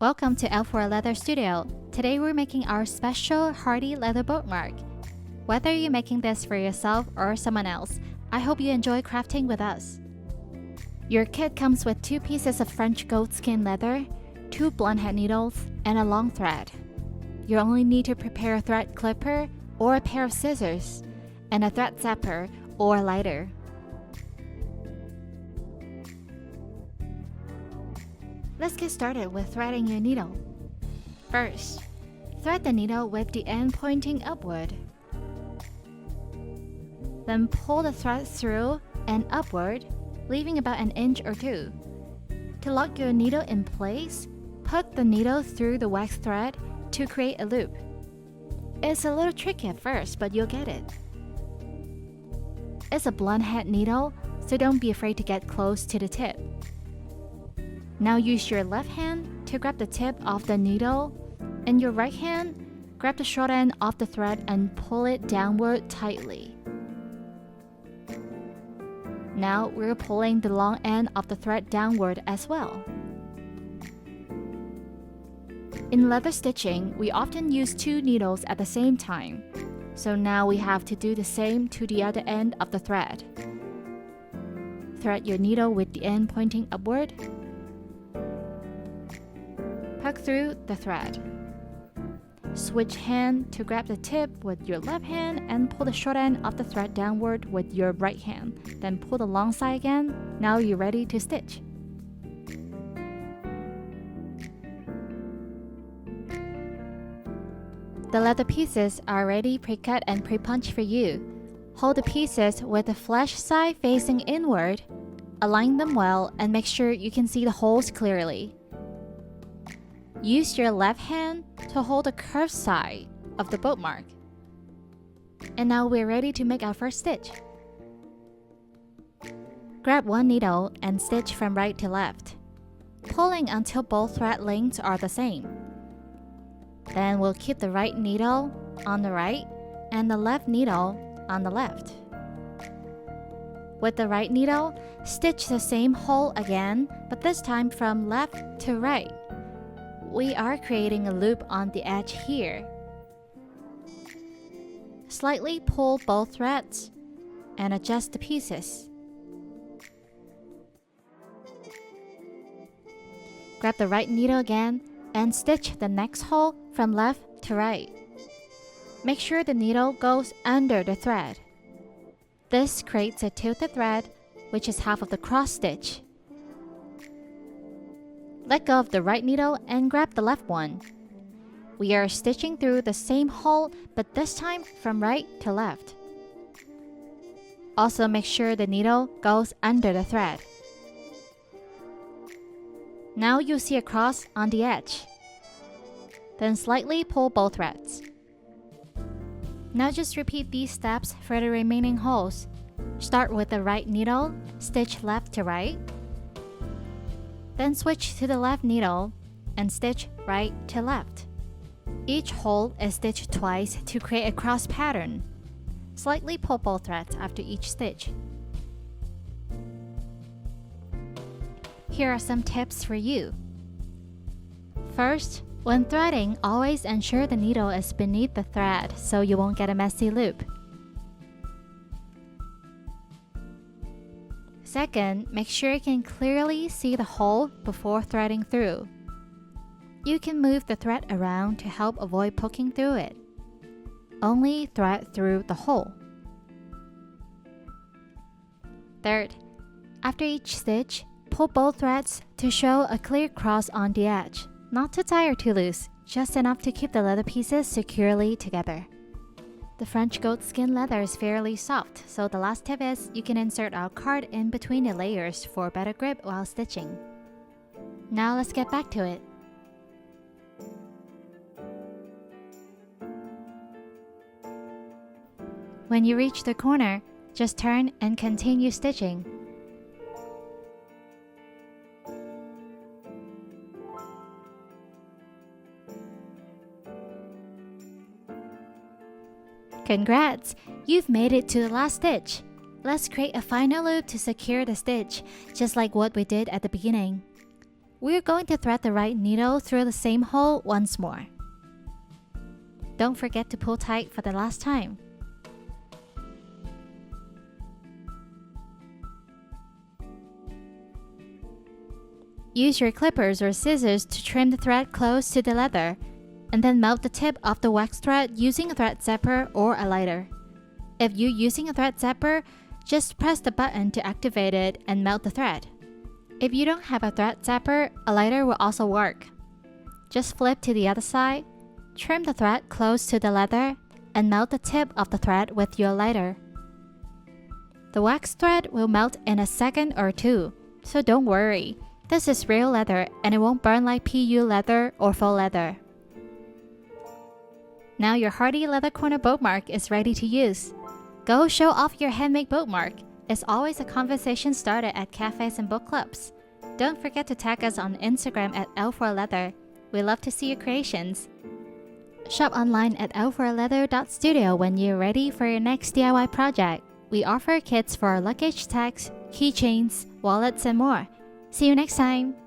Welcome to L4 Leather Studio. Today we're making our special Hearty leather bookmark. Whether you're making this for yourself or someone else, I hope you enjoy crafting with us. Your kit comes with 2 pieces of French goatskin leather, 2 blunt head needles, and a long thread. You only need to prepare a thread clipper or a pair of scissors, and a thread zapper or lighter. Let's get started with threading your needle. First, thread the needle with the end pointing upward. Then pull the thread through and upward, leaving about an inch or 2. To lock your needle in place, put the needle through the wax thread to create a loop. It's a little tricky at first, but you'll get it. It's a blunt head needle, so don't be afraid to get close to the tip. Now use your left hand to grab the tip of the needle, and your right hand grab the short end of the thread and pull it downward tightly. Now we're pulling the long end of the thread downward as well. In leather stitching, we often use 2 needles at the same time, so now we have to do the same to the other end of the thread. Thread your needle with the end pointing upward. Poke through the thread. Switch hand to grab the tip with your left hand and pull the short end of the thread downward with your right hand. Then pull the long side again. Now you're ready to stitch. The leather pieces are already pre-cut and pre-punched for you. Hold the pieces with the flesh side facing inward. Align them well and make sure you can see the holes clearly. Use your left hand to hold the curved side of the bookmark. And now we're ready to make our first stitch. Grab one needle and stitch from right to left, pulling until both thread lengths are the same. Then we'll keep the right needle on the right and the left needle on the left. With the right needle, stitch the same hole again, but this time from left to right. We are creating a loop on the edge here. Slightly pull both threads and adjust the pieces. Grab the right needle again and stitch the next hole from left to right. Make sure the needle goes under the thread. This creates a tilted thread, which is half of the cross stitch. Let go of the right needle and grab the left one. We are stitching through the same hole, but this time from right to left. Also make sure the needle goes under the thread. Now you'll see a cross on the edge. Then slightly pull both threads. Now just repeat these steps for the remaining holes. Start with the right needle, stitch left to right. Then switch to the left needle and stitch right to left. Each hole is stitched twice to create a cross pattern. Slightly pull both threads after each stitch. Here are some tips for you. First, when threading, always ensure the needle is beneath the thread so you won't get a messy loop. Second, make sure you can clearly see the hole before threading through. You can move the thread around to help avoid poking through it. Only thread through the hole. Third, after each stitch, pull both threads to show a clear cross on the edge. Not too tight or too loose, just enough to keep the leather pieces securely together. The French goatskin leather is fairly soft, so the last tip is you can insert our card in between the layers for better grip while stitching. Now let's get back to it. When you reach the corner, just turn and continue stitching. Congrats! You've made it to the last stitch. Let's create a final loop to secure the stitch, just like what we did at the beginning. We're going to thread the right needle through the same hole once more. Don't forget to pull tight for the last time. Use your clippers or scissors to trim the thread close to the leather, and then melt the tip of the wax thread using a thread zapper or a lighter. If you're using a thread zapper, just press the button to activate it and melt the thread. If you don't have a thread zapper, a lighter will also work. Just flip to the other side, trim the thread close to the leather, and melt the tip of the thread with your lighter. The wax thread will melt in a second or two, so don't worry. This is real leather and it won't burn like PU leather or faux leather. Now your Hearty leather corner bookmark is ready to use. Go show off your handmade bookmark. It's always a conversation starter at cafes and book clubs. Don't forget to tag us on Instagram at L4Leather. We love to see your creations. Shop online at l4leather.studio when you're ready for your next DIY project. We offer kits for luggage tags, keychains, wallets, and more. See you next time!